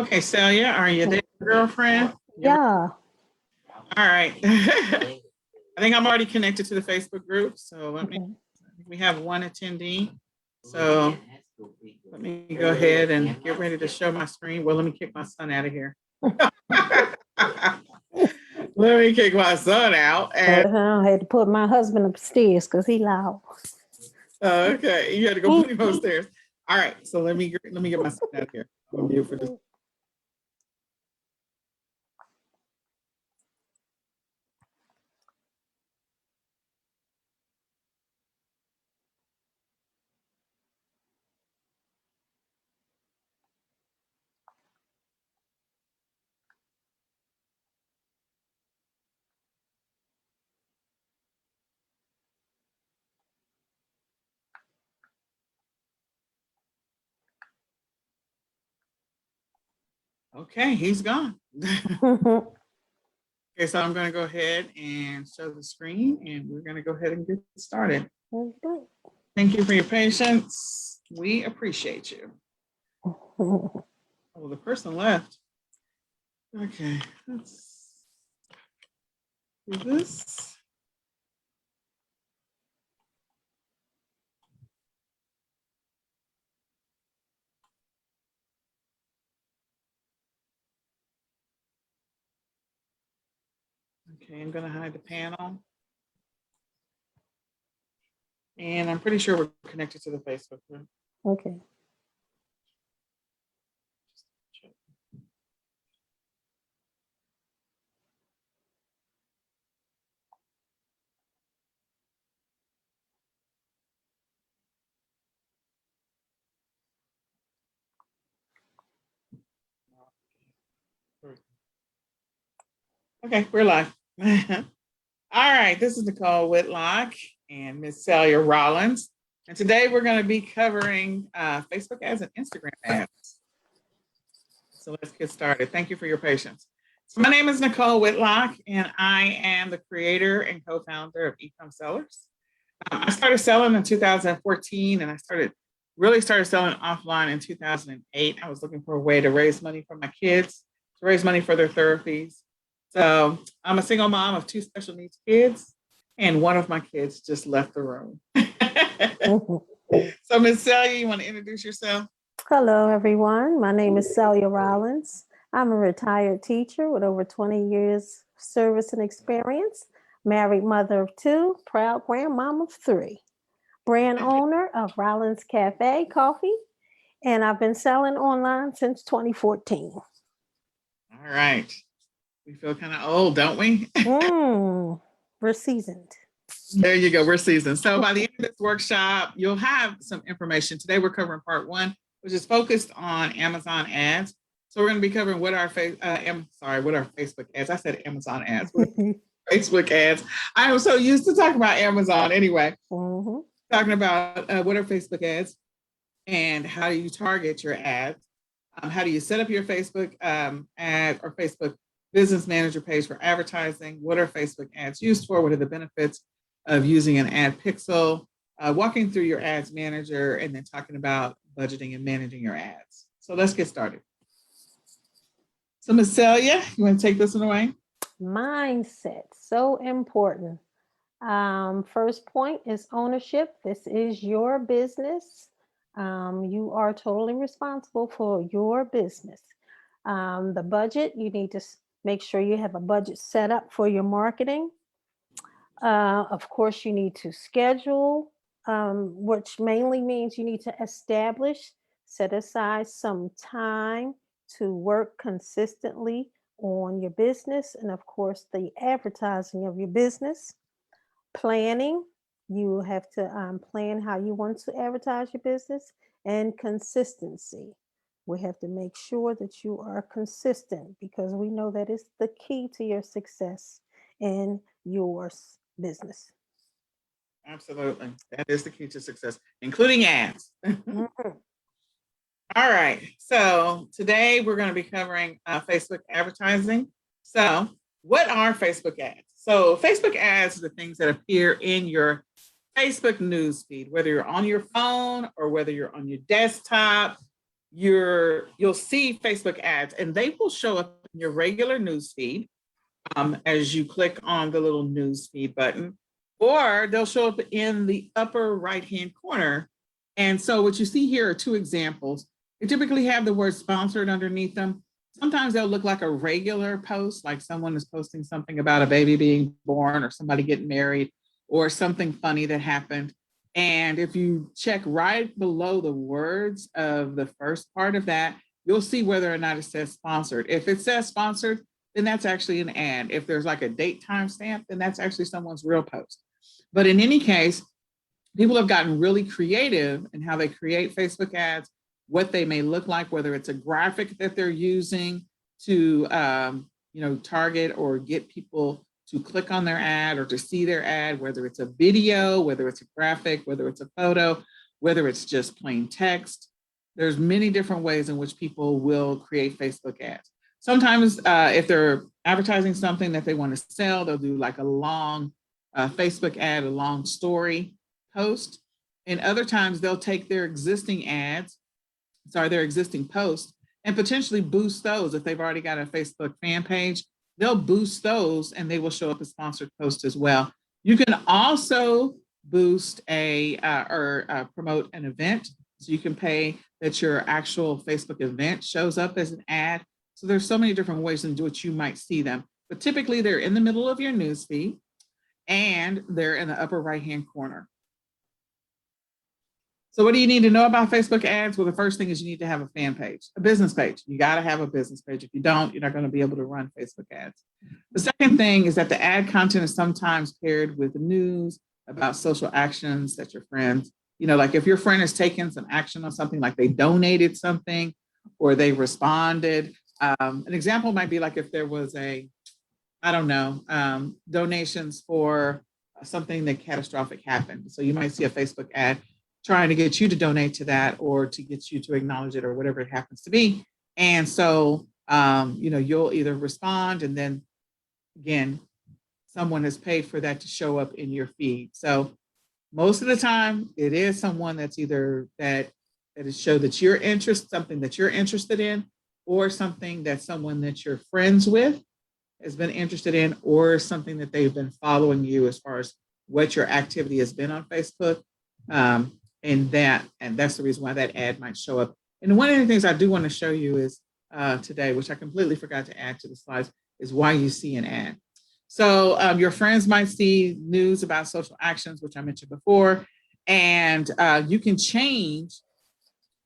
Okay, Celia, are you there, girlfriend? Yeah. All right. I think I'm already connected to the Facebook group. So we have one attendee. So let me go ahead and get ready to show my screen. Well, let me kick my son out of here. Let me kick my son out. And I had to put my husband upstairs because he loud. okay, you had to go put him upstairs. All right, so let me get my son out of here. I'm mute for this. Okay, he's gone. Okay, so I'm going to go ahead and show the screen, and we're going to go ahead and get started. Thank you for your patience. We appreciate you. Oh, the person left. Okay, let's do this. Okay, I'm going to hide the panel. And I'm pretty sure we're connected to the Facebook group. Okay. Okay, we're live. All right, this is Nicole Whitlock and Miss Celia Rollins. And today we're going to be covering Facebook ads and Instagram ads. So let's get started. Thank you for your patience. So my name is Nicole Whitlock, and I am the creator and co-founder of eCom Sellers. I started selling in 2014, and I really started selling offline in 2008. I was looking for a way to raise money for my kids, to raise money for their therapies. So I'm a single mom of 2 special needs kids, and one of my kids just left the room. So Ms. Celia, you want to introduce yourself? Hello, everyone. My name is Celia Rollins. I'm a retired teacher with over 20 years service and experience, married mother of 2, proud grandmom of 3, brand owner of Rollins Cafe Coffee, and I've been selling online since 2014. All right. We feel kind of old, don't we? We're seasoned. There you go. We're seasoned. So by the end of this workshop, you'll have some information. Today we're covering part 1, which is focused on Amazon ads. So we're going to be covering what our Facebook ads. I said Amazon ads. Facebook ads. I am so used to talking about Amazon anyway. Talking about what are Facebook ads and how do you target your ads? How do you set up your Facebook ad or Facebook business manager page for advertising? What are Facebook ads used for? What are the benefits of using an ad pixel? Walking through your ads manager, and then talking about budgeting and managing your ads. So let's get started. So Ms. Celia, you want to take this one away? Mindset, so important. First point is ownership. This is your business. You are totally responsible for your business. The budget, you need to make sure you have a budget set up for your marketing. Of course, you need to schedule, which mainly means you need to set aside some time to work consistently on your business, and of course, the advertising of your business. Planning, you have to plan how you want to advertise your business, and consistency. We have to make sure that you are consistent because we know that is the key to your success in your business. Absolutely. That is the key to success, including ads. All right. So today we're going to be covering Facebook advertising. So what are Facebook ads? So Facebook ads are the things that appear in your Facebook news feed, whether you're on your phone or whether you're on your desktop. you'll see Facebook ads, and they will show up in your regular news feed as you click on the little news feed button, or they'll show up in the upper right-hand corner. And so what you see here are two examples. They typically have the word sponsored underneath them. Sometimes they'll look like a regular post, like someone is posting something about a baby being born or somebody getting married or something funny that happened. And if you check right below the words of the first part of that, you'll see whether or not it says sponsored. If it says sponsored, then that's actually an ad. If there's like a date time stamp, then that's actually someone's real post. But in any case, people have gotten really creative in how they create Facebook ads, what they may look like, whether it's a graphic that they're using to target or get people to click on their ad or to see their ad, whether it's a video, whether it's a graphic, whether it's a photo, whether it's just plain text. There's many different ways in which people will create Facebook ads. Sometimes if they're advertising something that they want to sell, they'll do like a long Facebook ad, a long story post. And other times they'll take their existing posts and potentially boost those. If they've already got a Facebook fan page, they'll boost those and they will show up as sponsored posts as well. You can also boost or promote an event. So you can pay that your actual Facebook event shows up as an ad. So there's so many different ways in which you might see them, but typically they're in the middle of your newsfeed and they're in the upper right-hand corner. So what do you need to know about Facebook ads? Well, the first thing is you need to have a fan page, a business page. You got to have a business page. If you don't, you're not going to be able to run Facebook ads. The second thing is that the ad content is sometimes paired with news about social actions that your friends, like if your friend has taken some action on something, like they donated something or they responded. An example might be like if there was donations for something that catastrophic happened. So you might see a Facebook ad trying to get you to donate to that or to get you to acknowledge it or whatever it happens to be. And so, you'll either respond and then again, someone has paid for that to show up in your feed. So most of the time it is someone that's either that is show that something that you're interested in, or something that someone that you're friends with has been interested in, or something that they've been following you as far as what your activity has been on Facebook. And that's the reason why that ad might show up. And one of the things I do want to show you is today, which I completely forgot to add to the slides, is why you see an ad. So your friends might see news about social actions, which I mentioned before, and you can change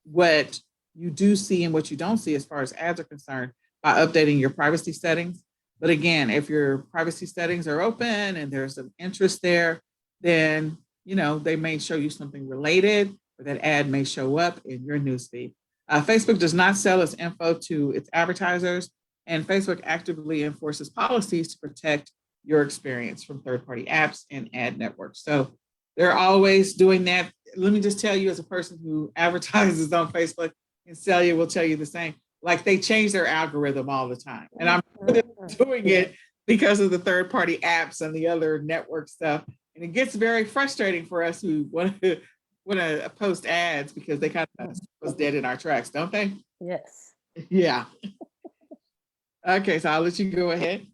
what you do see and what you don't see as far as ads are concerned by updating your privacy settings. But again, if your privacy settings are open and there's an interest there, then they may show you something related, or that ad may show up in your newsfeed. Facebook does not sell its info to its advertisers, and Facebook actively enforces policies to protect your experience from third-party apps and ad networks. So they're always doing that. Let me just tell you, as a person who advertises on Facebook, and Celia will tell you the same, like they change their algorithm all the time. And I'm doing it because of the third-party apps and the other network stuff. And it gets very frustrating for us who want to post ads because they kind of was dead in our tracks, don't they? Yes. Yeah. Okay, so I'll let you go ahead.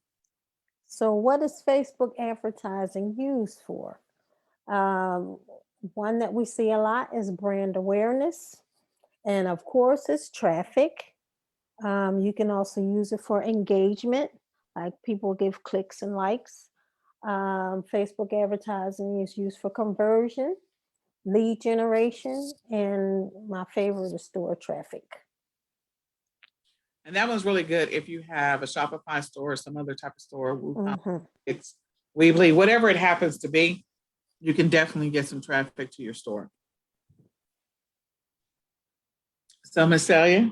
So what is Facebook advertising used for? One that we see a lot is brand awareness. And of course, it's traffic. You can also use it for engagement, like people give clicks and likes. Facebook advertising is used for conversion, lead generation, and my favorite is store traffic. And that one's really good if you have a Shopify store or some other type of store. Mm-hmm. It's Weebly, whatever it happens to be, you can definitely get some traffic to your store. So, Ms. Celia?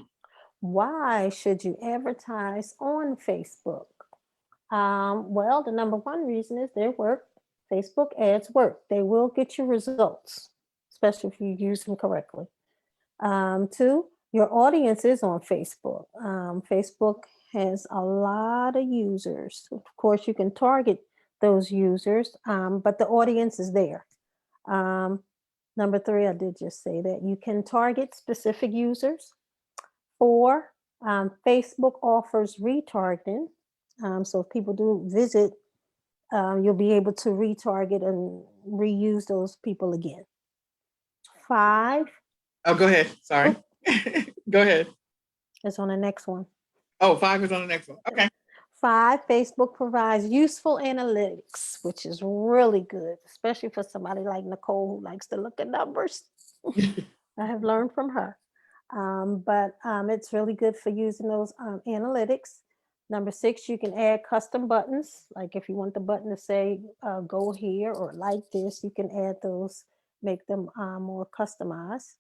Why should you advertise on Facebook? Well, the number one reason is they work. Facebook ads work. They will get you results, especially if you use them correctly. Two, your audience is on Facebook. Facebook has a lot of users. Of course, you can target those users, but the audience is there. Number three, I did just say that you can target specific users. 4, Facebook offers retargeting. So if people do visit, you'll be able to retarget and reuse those people again. 5, Oh, go ahead. Sorry. Go ahead. is on the next one. Oh, 5 is on the next one. Okay. 5, Facebook provides useful analytics, which is really good, especially for somebody like Nicole who likes to look at numbers. I have learned from her. But it's really good for using those analytics. Number 6, you can add custom buttons. Like if you want the button to say, go here or like this, you can add those, make them more customized.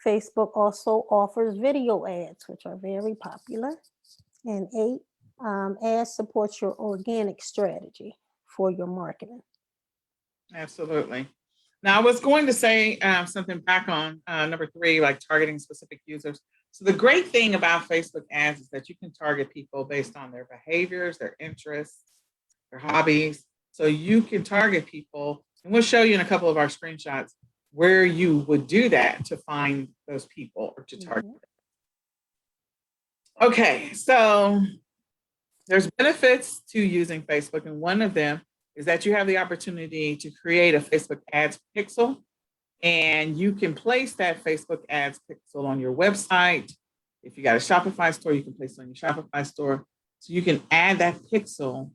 Facebook also offers video ads, which are very popular. And 8, ads supports your organic strategy for your marketing. Absolutely. Now, I was going to say something back on number 3, like targeting specific users. So the great thing about Facebook ads is that you can target people based on their behaviors, their interests, their hobbies. So you can target people, and we'll show you in a couple of our screenshots where you would do that to find those people or to target them. Okay, so there's benefits to using Facebook, and one of them is that you have the opportunity to create a Facebook ads pixel, and you can place that Facebook ads pixel on your website. If you got a Shopify store, you can place it on your Shopify store. So you can add that pixel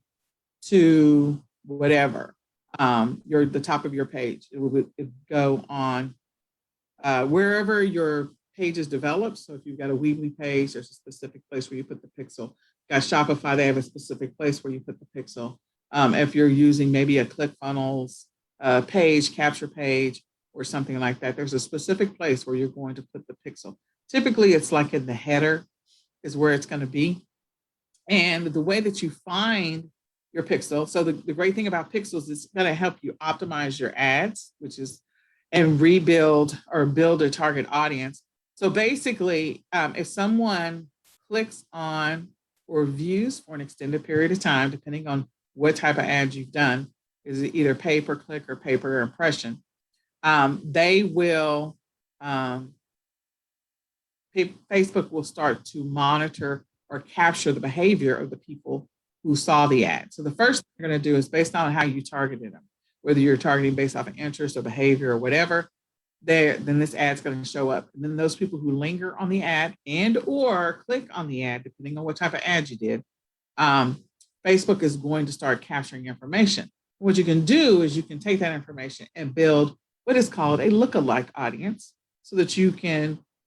to whatever, the top of your page. It would go on wherever your page is developed. So if you've got a Weebly page, there's a specific place where you put the pixel. Got Shopify, they have a specific place where you put the pixel. If you're using maybe a ClickFunnels page, capture page, or something like that, there's a specific place where you're going to put the pixel. Typically, it's like in the header is where it's going to be. And the way that you find your pixel, so the great thing about pixels is it's going to help you optimize your ads, and rebuild or build a target audience. So basically, if someone clicks on or views for an extended period of time, depending on what type of ads you've done, is it either pay per click or pay per impression, they will, Facebook will start to monitor or capture the behavior of the people who saw the ad. So the first thing they're going to do is based on how you targeted them, whether you're targeting based off of interest or behavior or whatever, then this ad's going to show up. And then those people who linger on the ad and or click on the ad, depending on what type of ad you did, Facebook is going to start capturing information. What you can do is you can take that information and build what is called a lookalike audience, so that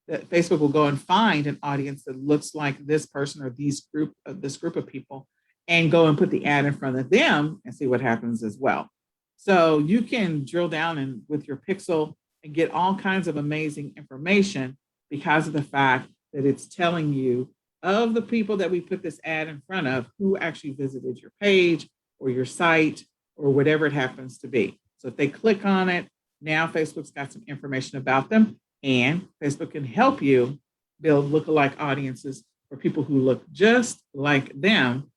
that Facebook will go and find an audience that looks like this person or this group of people, and go and put the ad in front of them and see what happens as well. So you can drill down with your pixel and get all kinds of amazing information because of the fact that it's telling you of the people that we put this ad in front of, who actually visited your page or your site or whatever it happens to be. So if they click on it, now Facebook's got some information about them, and Facebook can help you build lookalike audiences for people who look just like them.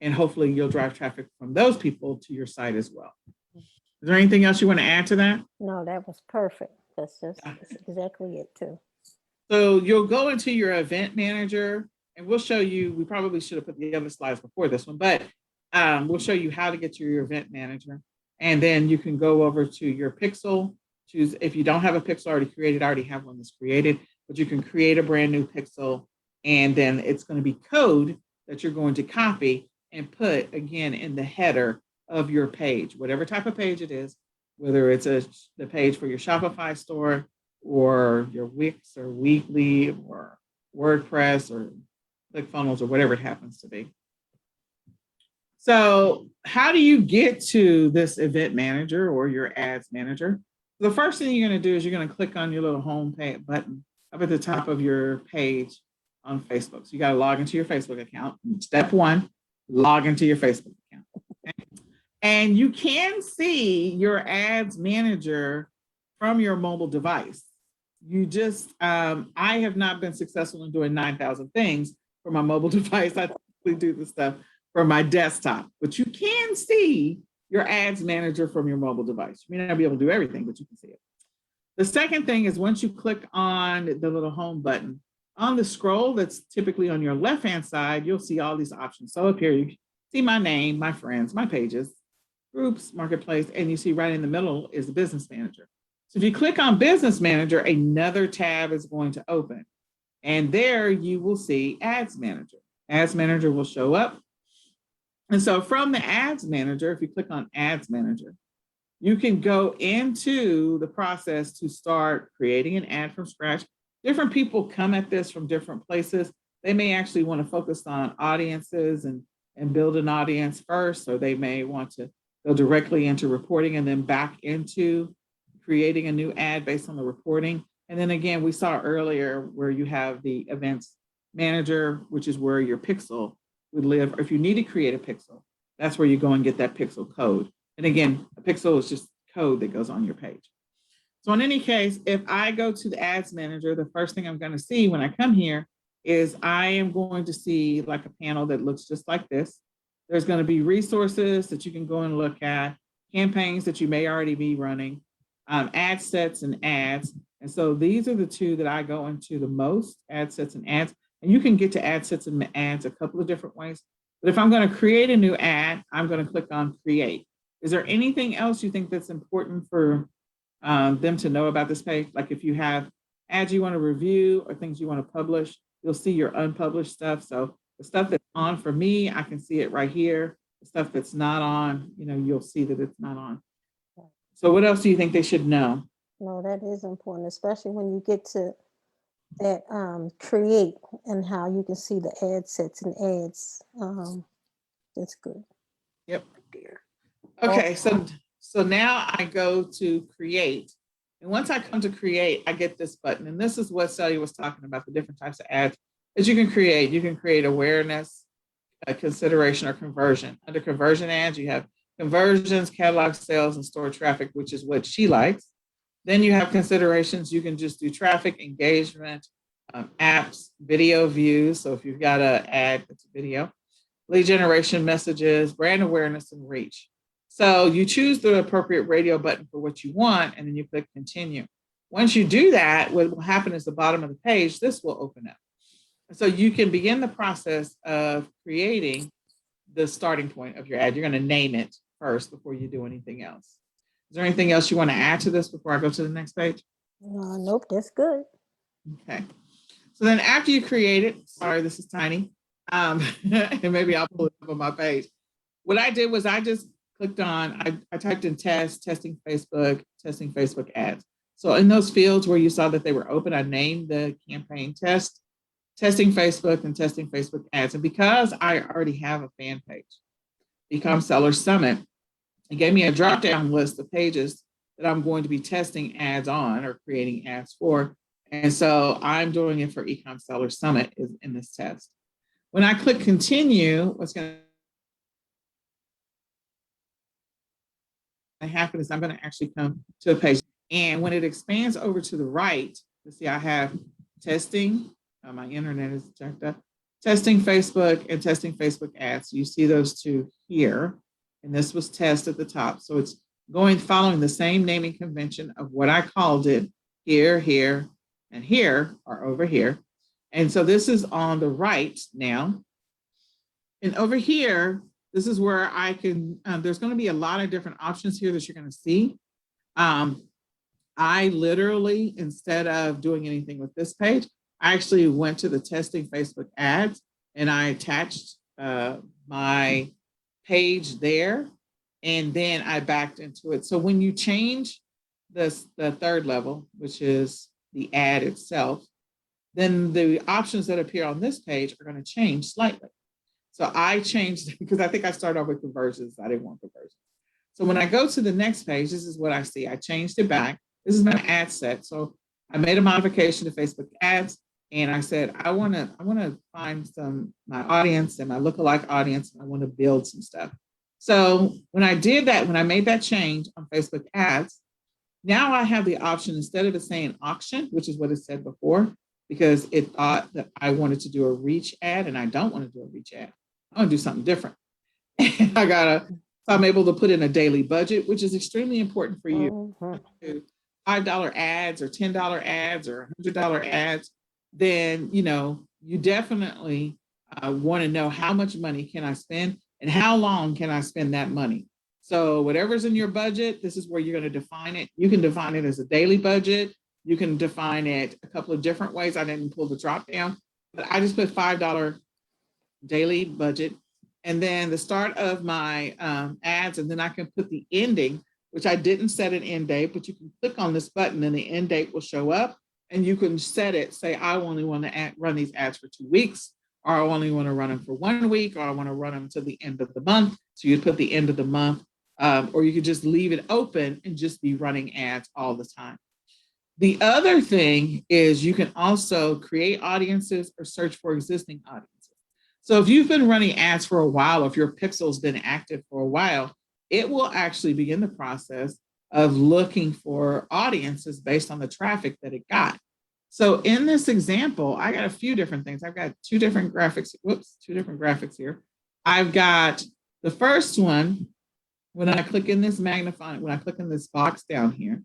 And hopefully you'll drive traffic from those people to your site as well. Is there anything else you want to add to that? No, that was perfect. That's exactly it too. So you'll go into your event manager, and we'll show you, we probably should have put the other slides before this one, but we'll show you how to get to your event manager. And then you can go over to your pixel, choose, if you don't have a pixel already created, I already have one that's created, but you can create a brand new pixel, and then it's going to be code that you're going to copy and put again in the header of your page, whatever type of page it is, whether it's the page for your Shopify store or your Wix or Weebly or WordPress or ClickFunnels or whatever it happens to be. So how do you get to this event manager or your ads manager? The first thing you're going to do is you're going to click on your little home page button up at the top of your page on Facebook. So you got to log into your Facebook account. Step 1, log into your Facebook account. Okay? And you can see your ads manager from your mobile device. You just, I have not been successful in doing 9,000 things for my mobile device. I typically do the stuff for my desktop, but you can see your ads manager from your mobile device. You may not be able to do everything, but you can see it. The second thing is once you click on the little home button On the scroll that's typically on your left-hand side, you'll see all these options. So up here, you see my name, my friends, my pages, groups, marketplace, and you see right in the middle is the business manager. So if you click on business manager, another tab is going to open. And there you will see ads manager. Ads manager will show up. And so from the ads manager, if you click on ads manager, you can go into the process to start creating an ad from scratch. Different people come at this from different places. They may actually want to focus on audiences and build an audience first, or they may want to go directly into reporting and then back into creating a new ad based on the reporting. And then again, we saw earlier where you have the events manager, which is where your pixel would live. Or if you need to create a pixel, that's where you go and get that pixel code. And again, a pixel is just code that goes on your page. So in any case, if I go to the ads manager, the first thing I'm going to see when I come here is I am going to see like a panel that looks just like this. There's going to be resources that you can go and look at, campaigns that you may already be running, ad sets and ads. And so these are the two that I go into the most, ad sets and ads. And you can get to ad sets and ads a couple of different ways. But if I'm going to create a new ad, I'm going to click on create. Is there anything else you think that's important for them to know about this page? Like if you have ads you want to review or things you want to publish, you'll see your unpublished stuff. So the stuff that's on for me, I can see it right here. The stuff that's not on, you'll see that it's not on. So what else do you think they should know? No, that is important, especially when you get to that create and how you can see the ad sets and ads. That's good. Yep. Okay, so now I go to create. And once I come to create, I get this button. And this is what Celia was talking about, the different types of ads that you can create. You can create awareness, consideration, or conversion. Under conversion ads, you have conversions, catalog sales, and store traffic, which is what she likes. Then you have considerations. You can just do traffic, engagement, apps, video views. So if you've got an ad, it's a video, lead generation, messages, brand awareness, and reach. So you choose the appropriate radio button for what you want, and then you click continue. Once you do that, what will happen is the bottom of the page, this will open up. So you can begin the process of creating the starting point of your ad. You're going to name it first before you do anything else. Is there anything else you want to add to this before I go to the next page? Nope, that's good. Okay. So then after you create it, sorry, this is tiny. And maybe I'll pull it up on my page. What I did was I just clicked on, I typed in testing Facebook ads. So in those fields where you saw that they were open, I named the campaign testing Facebook and testing Facebook ads. And because I already have a fan page, eCom Seller Summit, it gave me a drop-down list of pages that I'm going to be testing ads on or creating ads for. And so I'm doing it for eCom Seller Summit in this test. When I click continue, what's going to happen is I'm going to actually come to a page. And when it expands over to the right, you see I have testing. My internet is jacked up. Testing Facebook and testing Facebook ads. You see those two here. And this was test at the top. So it's following the same naming convention of what I called it here, here, and here, or over here. And so this is on the right now. And over here, this is where I can, there's going to be a lot of different options here that you're going to see. I literally, instead of doing anything with this page, I actually went to the testing Facebook ads and I attached my page there, and then I backed into it. So when you change the third level, which is the ad itself, then the options that appear on this page are going to change slightly. So I changed because I think I started off with conversions. I didn't want conversions. So when I go to the next page, this is what I see. I changed it back. This is my ad set. So I made a modification to Facebook ads. And I said, I want to find my audience and my lookalike audience. And I want to build some stuff. So when I did that, when I made that change on Facebook ads, now I have the option, instead of it saying auction, which is what it said before, because it thought that I wanted to do a reach ad, and I don't want to do a reach ad. I want to do something different. And so I'm able to put in a daily budget, which is extremely important for you. $5 ads or $10 ads or $100 ads. then, you definitely want to know how much money can I spend and how long can I spend that money. So whatever's in your budget, this is where you're going to define it. You can define it as a daily budget. You can define it a couple of different ways. I didn't pull the drop down, but I just put $5 daily budget. And then the start of my ads, and then I can put the ending, which I didn't set an end date, but you can click on this button and the end date will show up. And you can set it, say, I only want to run these ads for 2 weeks, or I only want to run them for 1 week, or I want to run them to the end of the month. So you put the end of the month, or you could just leave it open and just be running ads all the time. The other thing is you can also create audiences or search for existing audiences. So if you've been running ads for a while, or if your pixel's been active for a while, it will actually begin the process of looking for audiences based on the traffic that it got. So in this example, I got a few different things. I've got two different graphics here. I've got the first one, when I click in this magnifying, when I click in this box down here,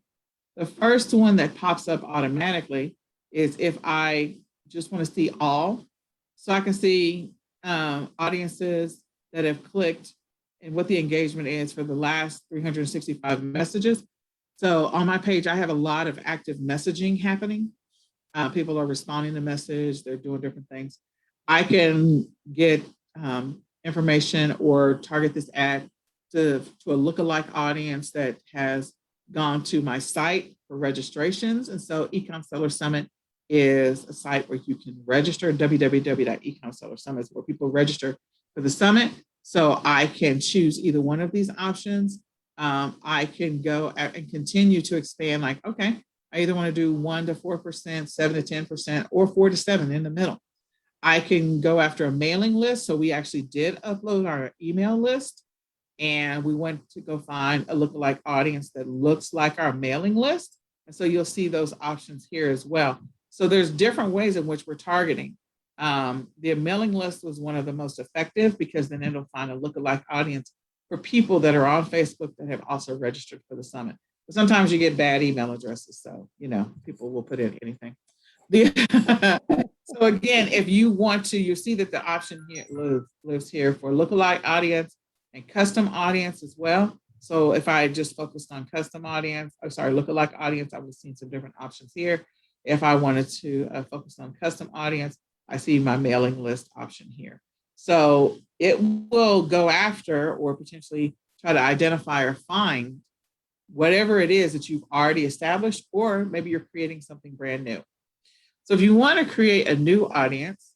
the first one that pops up automatically is if I just want to see all. So I can see audiences that have clicked and what the engagement is for the last 365 messages. So on my page, I have a lot of active messaging happening. People are responding to message, they're doing different things. I can get information or target this ad to a lookalike audience that has gone to my site for registrations. And so eCom Seller Summit is a site where you can register. www.ecomsellersummit is where people register for the summit. So I can choose either one of these options. I can go and continue to expand, like, okay, I either want to do 1 to 4%, 7 to 10%, or 4 to 7 in the middle. I can go after a mailing list. So we actually did upload our email list, and we went to go find a lookalike audience that looks like our mailing list. And so you'll see those options here as well. So there's different ways in which we're targeting. The mailing list was one of the most effective because then it'll find a lookalike audience for people that are on Facebook that have also registered for the summit. But sometimes you get bad email addresses, so people will put in anything. So again, if you want to, you see that the option here lives here for lookalike audience and custom audience as well. So if I just focused on custom audience, lookalike audience, I would have seen some different options here. If I wanted to focus on custom audience, I see my mailing list option here. So it will go after or potentially try to identify or find whatever it is that you've already established, or maybe you're creating something brand new. So if you want to create a new audience,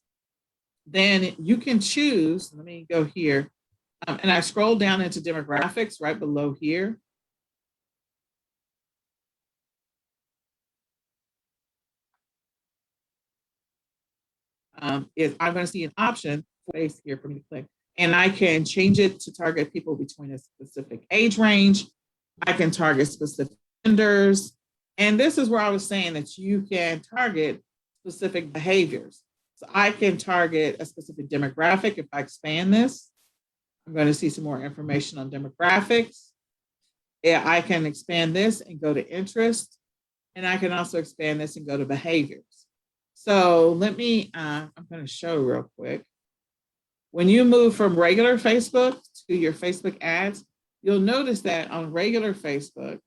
then you can choose, let me go here, and I scroll down into demographics right below here. I'm going to see an option place here for me to click, and I can change it to target people between a specific age range. I can target specific genders. And this is where I was saying that you can target specific behaviors. So I can target a specific demographic. If I expand this, I'm going to see some more information on demographics. Yeah, I can expand this and go to interest. And I can also expand this and go to behaviors. So let me, I'm going to show real quick. When you move from regular Facebook to your Facebook ads, you'll notice that on regular Facebook,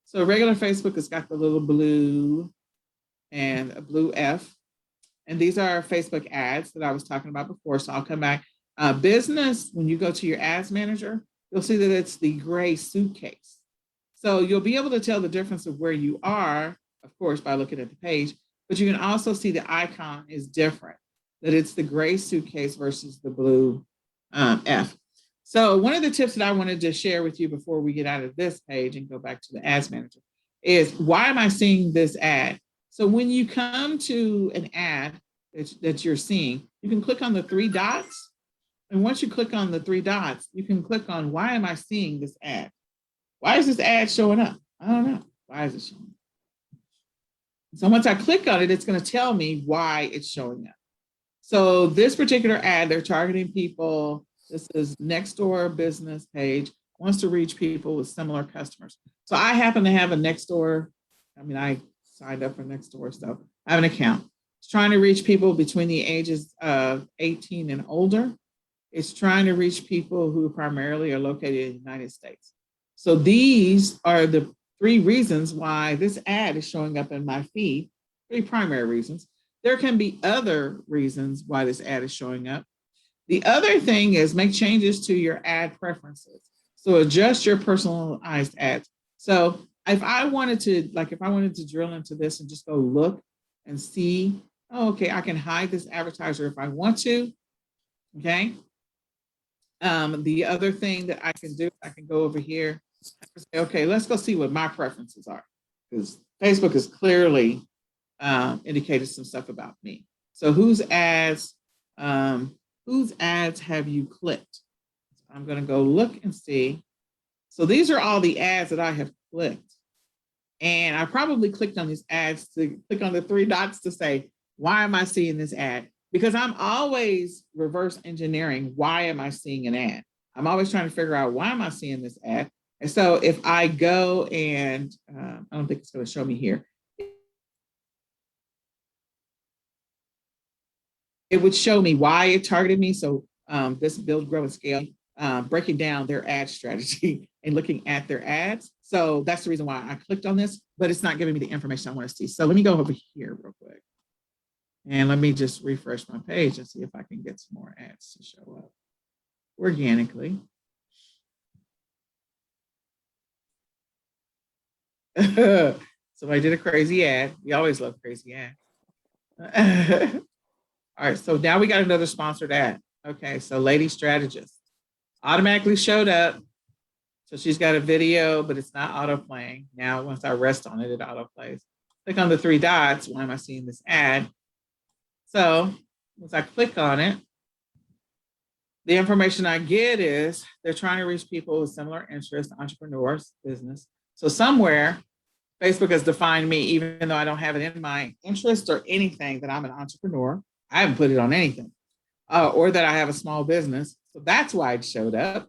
so regular Facebook has got the little blue and a blue F. And these are Facebook ads that I was talking about before. So I'll come back. Business, when you go to your ads manager, you'll see that it's the gray suitcase. So you'll be able to tell the difference of where you are, of course, by looking at the page, but you can also see the icon is different, that it's the gray suitcase versus the blue F. So one of the tips that I wanted to share with you before we get out of this page and go back to the ads manager is, why am I seeing this ad? So when you come to an ad that you're seeing, you can click on the 3 dots. And once you click on the 3 dots, you can click on, why am I seeing this ad? Why is this ad showing up? I don't know. Why is it showing up? So once I click on it, it's going to tell me why it's showing up. So this particular ad, they're targeting people. This is Nextdoor business page, wants to reach people with similar customers. So I happen to have a Nextdoor. I mean, I signed up for Nextdoor, so I have an account. It's trying to reach people between the ages of 18 and older. It's trying to reach people who primarily are located in the United States. So these are the three reasons why this ad is showing up in my feed, three primary reasons. There can be other reasons why this ad is showing up. The other thing is make changes to your ad preferences. So adjust your personalized ads. So if I wanted to drill into this and just go look and see, oh, okay, I can hide this advertiser if I want to. Okay. The other thing that I can do, I can go over here and say, okay, let's go see what my preferences are, because Facebook has clearly indicated some stuff about me. So whose ads have you clicked? I'm going to go look and see. So these are all the ads that I have clicked. And I probably clicked on these ads to click on the three dots to say, why am I seeing this ad? Because I'm always reverse engineering. Why am I seeing an ad? I'm always trying to figure out, why am I seeing this ad? And so if I go and I don't think it's going to show me here. It would show me why it targeted me. So this build, grow, and scale, breaking down their ad strategy and looking at their ads. So that's the reason why I clicked on this, but it's not giving me the information I want to see. So let me go over here real quick. And let me just refresh my page and see if I can get some more ads to show up organically. So I did a crazy ad. We always love crazy ads. All right, so now we got another sponsored ad. Okay, so Lady Strategist automatically showed up. So she's got a video, but it's not auto playing. Now, once I rest on it, it auto plays. Click on the three dots. Why am I seeing this ad? So once I click on it, the information I get is they're trying to reach people with similar interests, entrepreneurs, business. So somewhere, Facebook has defined me, even though I don't have it in my interest or anything, that I'm an entrepreneur. I haven't put it on anything, or that I have a small business. So that's why it showed up.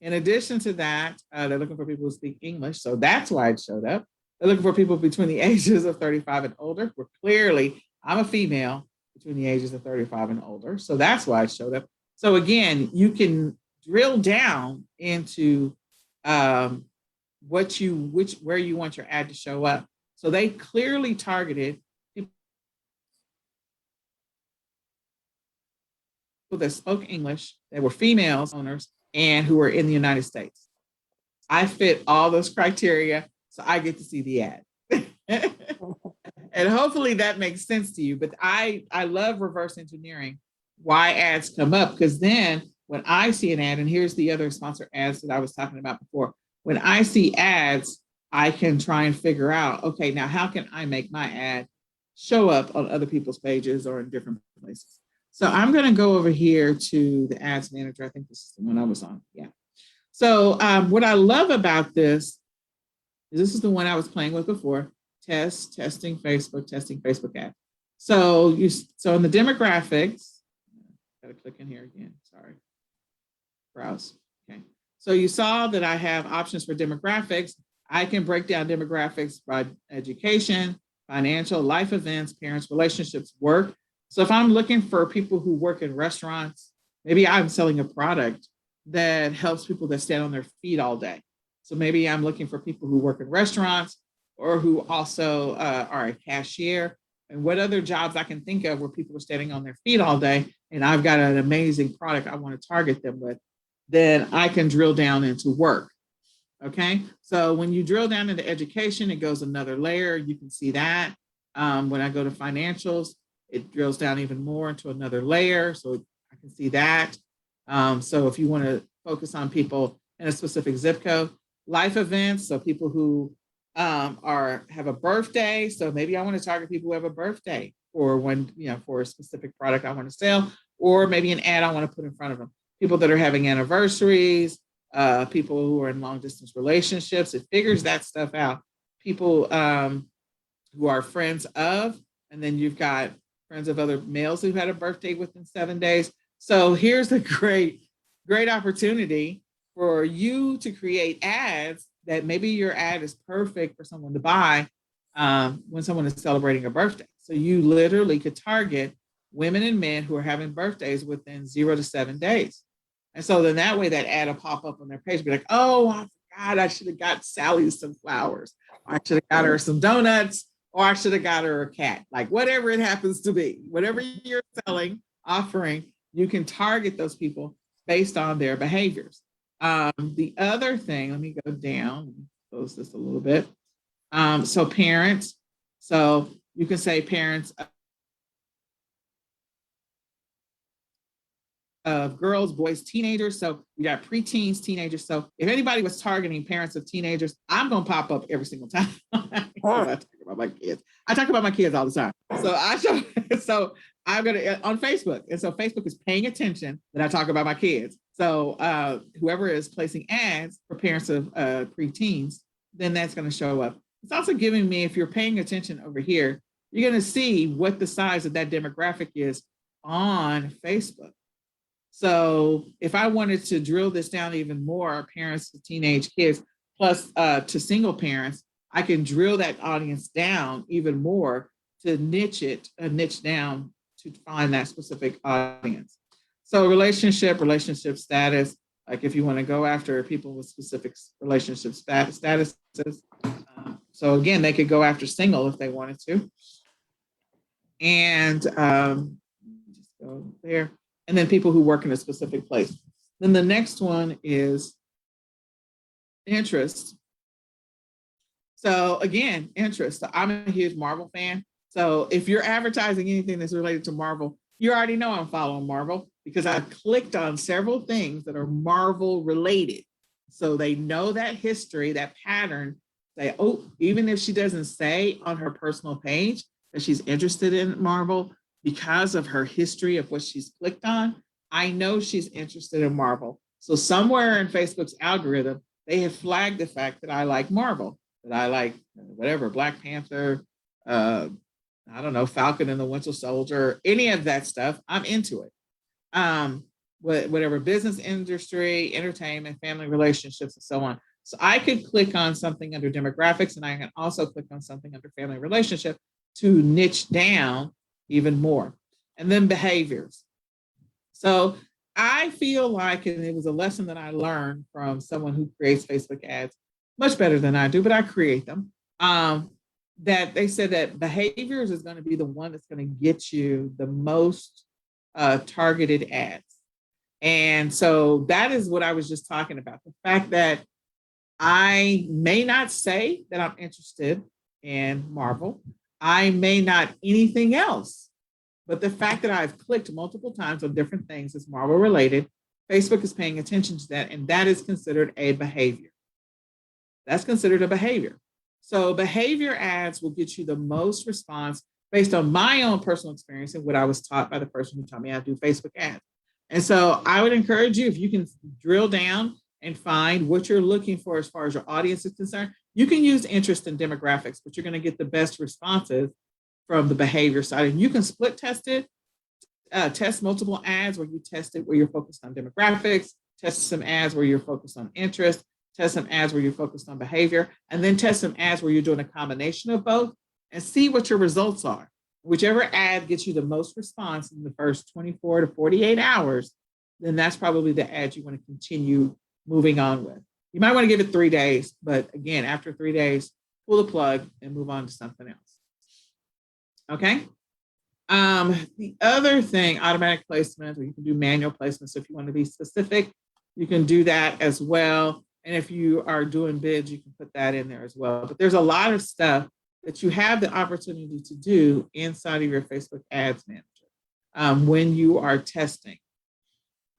In addition to that, they're looking for people who speak English. So that's why it showed up. They're looking for people between the ages of 35 and older. Where clearly, I'm a female between the ages of 35 and older. So that's why it showed up. So again, you can drill down into where you want your ad to show up. So they clearly targeted people that spoke English, that were females owners, and who were in the United States. I fit all those criteria, so I get to see the ad. And hopefully that makes sense to you. But I love reverse engineering why ads come up, because then when I see an ad, and here's the other sponsor ads that I was talking about before, when I see ads, I can try and figure out, okay, now how can I make my ad show up on other people's pages or in different places? So I'm going to go over here to the ads manager. I think this is the one I was on. Yeah. So what I love about this is the one I was playing with before. Testing Facebook ad. So in the demographics, gotta click in here again. Sorry. Browse. Okay. So you saw that I have options for demographics. I can break down demographics by education, financial, life events, parents, relationships, work. So if I'm looking for people who work in restaurants, maybe I'm selling a product that helps people that stand on their feet all day. So maybe I'm looking for people who work in restaurants or who also are a cashier, and what other jobs I can think of where people are standing on their feet all day, and I've got an amazing product I want to target them with, then I can drill down into work. Okay, so when you drill down into education, it goes another layer. You can see that. When I go to financials, it drills down even more into another layer. So I can see that. So if you want to focus on people in a specific zip code, life events, so people who have a birthday. So maybe I want to target people who have a birthday for for a specific product I want to sell, or maybe an ad I want to put in front of them. People that are having anniversaries, people who are in long distance relationships. It figures that stuff out. People who are friends of, and then you've got friends of other males who had a birthday within 7 days. So here's a great opportunity for you to create ads that maybe your ad is perfect for someone to buy when someone is celebrating a birthday. So you literally could target women and men who are having birthdays within 0 to 7 days. And so then that way that ad will pop up on their page, be like, oh, I forgot I should have got Sally some flowers, or I should have got her some donuts, or I should have got her a cat, like whatever it happens to be, whatever you're selling, offering, you can target those people based on their behaviors. The other thing, let me go down, close this a little bit. So parents, so you can say parents of girls, boys, teenagers. So we got preteens, teenagers. So if anybody was targeting parents of teenagers, I'm going to pop up every single time. I talk about my kids. I talk about my kids all the time. So I'm going to on Facebook. And so Facebook is paying attention that I talk about my kids. So whoever is placing ads for parents of preteens, then that's going to show up. It's also giving me, if you're paying attention over here, you're going to see what the size of that demographic is on Facebook. So if I wanted to drill this down even more, parents to teenage kids, plus to single parents, I can drill that audience down even more to niche down to find that specific audience. So relationship status, like if you want to go after people with specific relationship statuses. So again, they could go after single if they wanted to. And just go there. And then people who work in a specific place. Then the next one is interest. So again, interest. So I'm a huge Marvel fan. So if you're advertising anything that's related to Marvel, you already know I'm following Marvel because I've clicked on several things that are Marvel related. So they know that history, that pattern. Say, oh, even if she doesn't say on her personal page that she's interested in Marvel, because of her history of what she's clicked on, I know she's interested in Marvel. So somewhere in Facebook's algorithm, they have flagged the fact that I like Marvel, that I like whatever, Black Panther, I don't know, Falcon and the Winter Soldier, any of that stuff, I'm into it. Whatever business industry, entertainment, family relationships, and so on. So I could click on something under demographics, and I can also click on something under family relationship to niche down even more. And then behaviors. So I feel like, and it was a lesson that I learned from someone who creates Facebook ads much better than I do, but I create them, that they said that behaviors is going to be the one that's going to get you the most targeted ads. And so that is what I was just talking about. The fact that I may not say that I'm interested in Marvel. I may not anything else, but the fact that I've clicked multiple times on different things that's Marvel related, Facebook is paying attention to that, and that is considered a behavior. That's considered a behavior. So behavior ads will get you the most response based on my own personal experience and what I was taught by the person who taught me how to do Facebook ads. And so I would encourage you, if you can drill down and find what you're looking for as far as your audience is concerned, you can use interest and demographics, but you're going to get the best responses from the behavior side. And you can split test it, test multiple ads where you test it where you're focused on demographics, test some ads where you're focused on interest, test some ads where you're focused on behavior, and then test some ads where you're doing a combination of both and see what your results are. Whichever ad gets you the most response in the first 24 to 48 hours, then that's probably the ad you want to continue moving on with. You might want to give it 3 days, but again, after 3 days, pull the plug and move on to something else. Okay. The other thing, automatic placement, or you can do manual placement. So if you want to be specific, you can do that as well. And if you are doing bids, you can put that in there as well. But there's a lot of stuff that you have the opportunity to do inside of your Facebook Ads Manager when you are testing.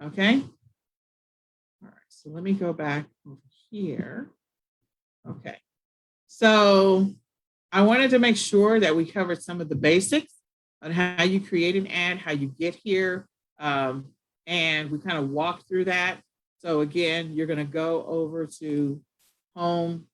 Okay. All right. So let me go back over here. Okay. So I wanted to make sure that we covered some of the basics on how you create an ad, how you get here, and we kind of walk through that. So again, you're going to go over to home.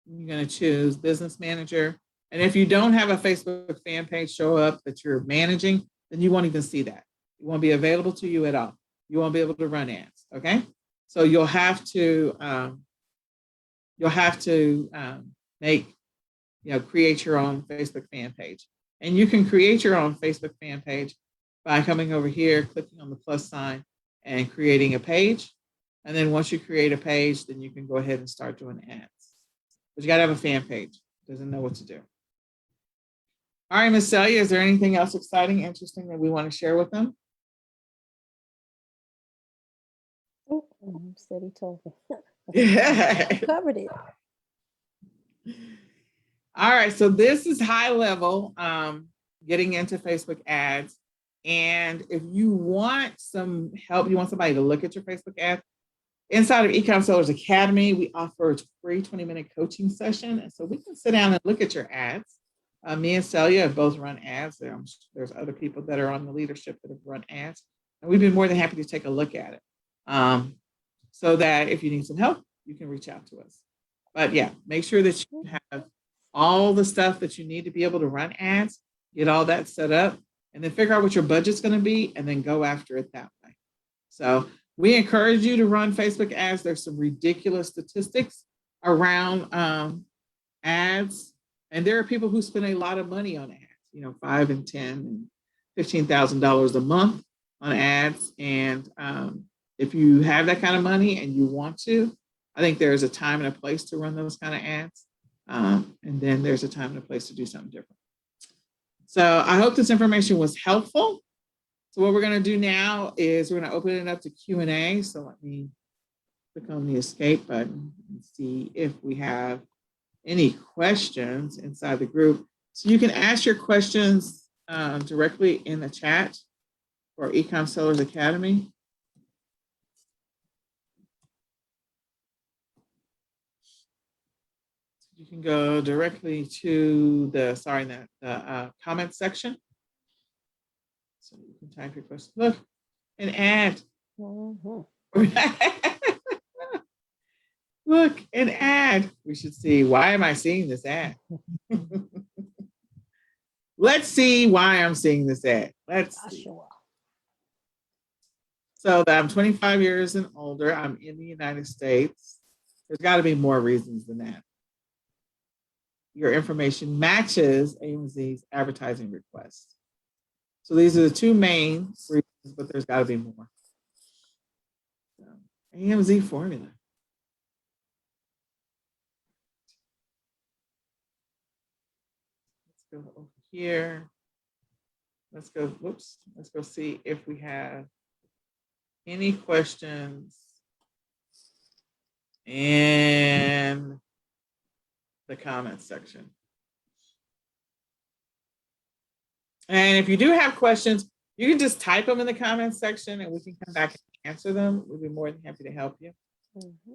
You're going to choose business manager. And if you don't have a Facebook fan page show up that you're managing, then you won't even see that. It won't be available to you at all. You won't be able to run ads. Okay. So you'll have to create your own Facebook fan page. And you can create your own Facebook fan page by coming over here, clicking on the plus sign and creating a page. And then once you create a page, then you can go ahead and start doing ads. But you got to have a fan page. Doesn't know what to do. All right, Miss Celia, is there anything else exciting, interesting that we want to share with them? Said he told me. Yeah. Covered it. All right, so this is high level, getting into Facebook ads. And if you want some help, you want somebody to look at your Facebook ads, inside of eCom Sellers Academy, we offer a free 20-minute coaching session. And so we can sit down and look at your ads. Me and Celia have both run ads. There's other people that are on the leadership that have run ads. And we've been more than happy to take a look at it. So that if you need some help, you can reach out to us. But yeah, make sure that you have all the stuff that you need to be able to run ads, get all that set up, and then figure out what your budget's going to be, and then go after it that way. So we encourage you to run Facebook ads. There's some ridiculous statistics around ads, and there are people who spend a lot of money on ads, $5,000 and $10,000 and $15,000 a month on ads. And if you have that kind of money and you want to, I think there's a time and a place to run those kind of ads. And then there's a time and a place to do something different. So I hope this information was helpful. So what we're going to do now is we're going to open it up to Q&A. So let me click on the escape button and see if we have any questions inside the group. So you can ask your questions directly in the chat for eCom Sellers Academy. You can go directly to the comment section. So you can type your question. Look, an ad. Look, an ad. We should see. Why am I seeing this ad? Let's see why I'm seeing this ad. Let's see. So that I'm 25 years and older. I'm in the United States. There's got to be more reasons than that. Your information matches AMZ's advertising requests. So these are the two main reasons, but there's got to be more. So, AMZ formula. Let's go over here. Let's go see if we have any questions in the comments section. And if you do have questions, you can just type them in the comments section and we can come back and answer them. We'll be more than happy to help you. Mm-hmm.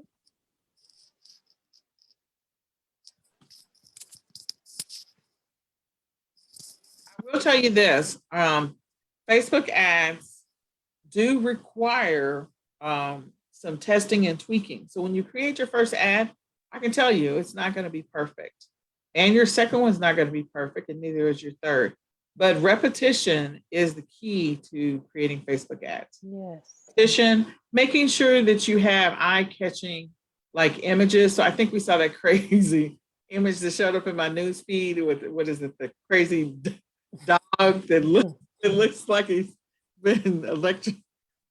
I will tell you this, Facebook ads do require some testing and tweaking. So when you create your first ad, I can tell you it's not going to be perfect. And your second one's not going to be perfect, and neither is your third. But repetition is the key to creating Facebook ads. Yes. Repetition, making sure that you have eye-catching like images. So I think we saw that crazy image that showed up in my news feed with, what is it, the crazy dog that looks like he's been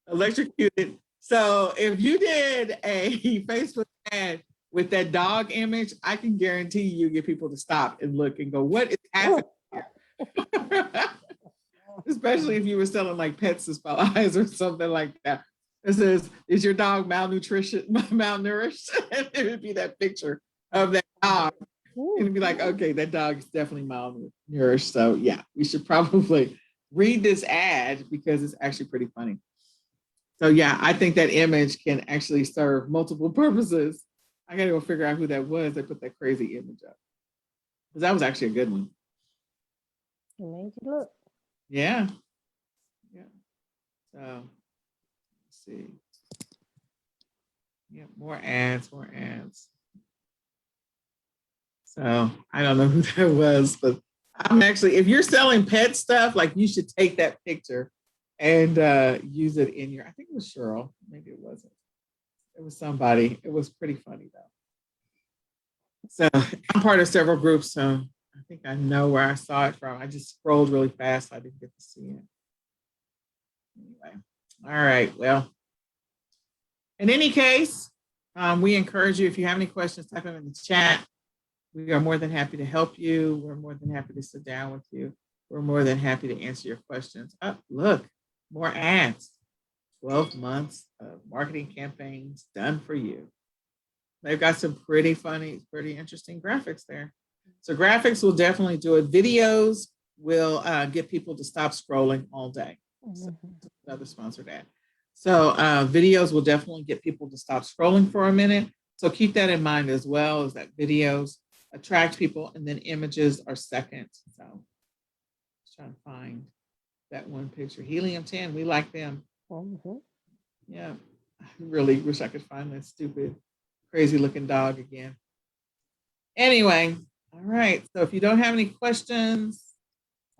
electrocuted. So if you did a Facebook ad with that dog image, I can guarantee you get people to stop and look and go, what is happening here? Especially if you were selling like pet supplies or something like that. It says, is your dog malnourished? And it would be that picture of that dog. And it'd be like, okay, that dog is definitely malnourished. So yeah, we should probably read this ad because it's actually pretty funny. So yeah, I think that image can actually serve multiple purposes. I gotta go figure out who that was that put that crazy image up. Because that was actually a good one. It made you look. Yeah. Yeah. So let's see. Yeah, more ads. So I don't know who that was, but I'm actually, if you're selling pet stuff, like you should take that picture and use it in your, I think it was Cheryl, maybe it wasn't. It was somebody. It was pretty funny though. So I'm part of several groups, so I think I know where I saw it from. I just scrolled really fast. So I didn't get to see it. Anyway, all right. Well, in any case, we encourage you, if you have any questions, type them in the chat. We are more than happy to help you. We're more than happy to sit down with you. We're more than happy to answer your questions. Oh, look, more ads. 12 months of marketing campaigns done for you. They've got some pretty funny, pretty interesting graphics there. So graphics will definitely do it. Videos will get people to stop scrolling all day. So another sponsored ad. So videos will definitely get people to stop scrolling for a minute. So keep that in mind as well, is that videos attract people and then images are second. So just trying to find that one picture. Helium-10, we like them. Yeah, I really wish I could find that stupid, crazy looking dog again. Anyway, all right. So if you don't have any questions,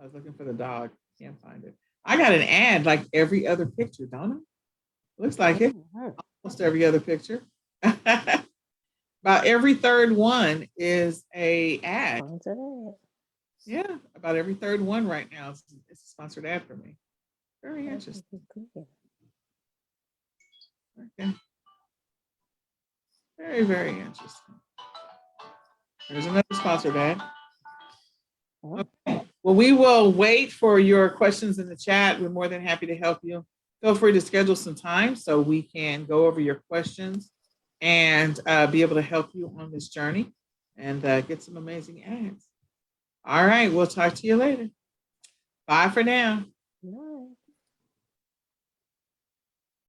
I was looking for the dog. Can't find it. I got an ad like every other picture, don't I? Looks like it. Almost every other picture. About every third one is a ad. Yeah, about every third one right now is a sponsored ad for me. Very interesting. Okay. Very, very interesting. There's another sponsored ad. Okay. Well, we will wait for your questions in the chat. We're more than happy to help you. Feel free to schedule some time so we can go over your questions and be able to help you on this journey and get some amazing ads. All right, we'll talk to you later. Bye for now.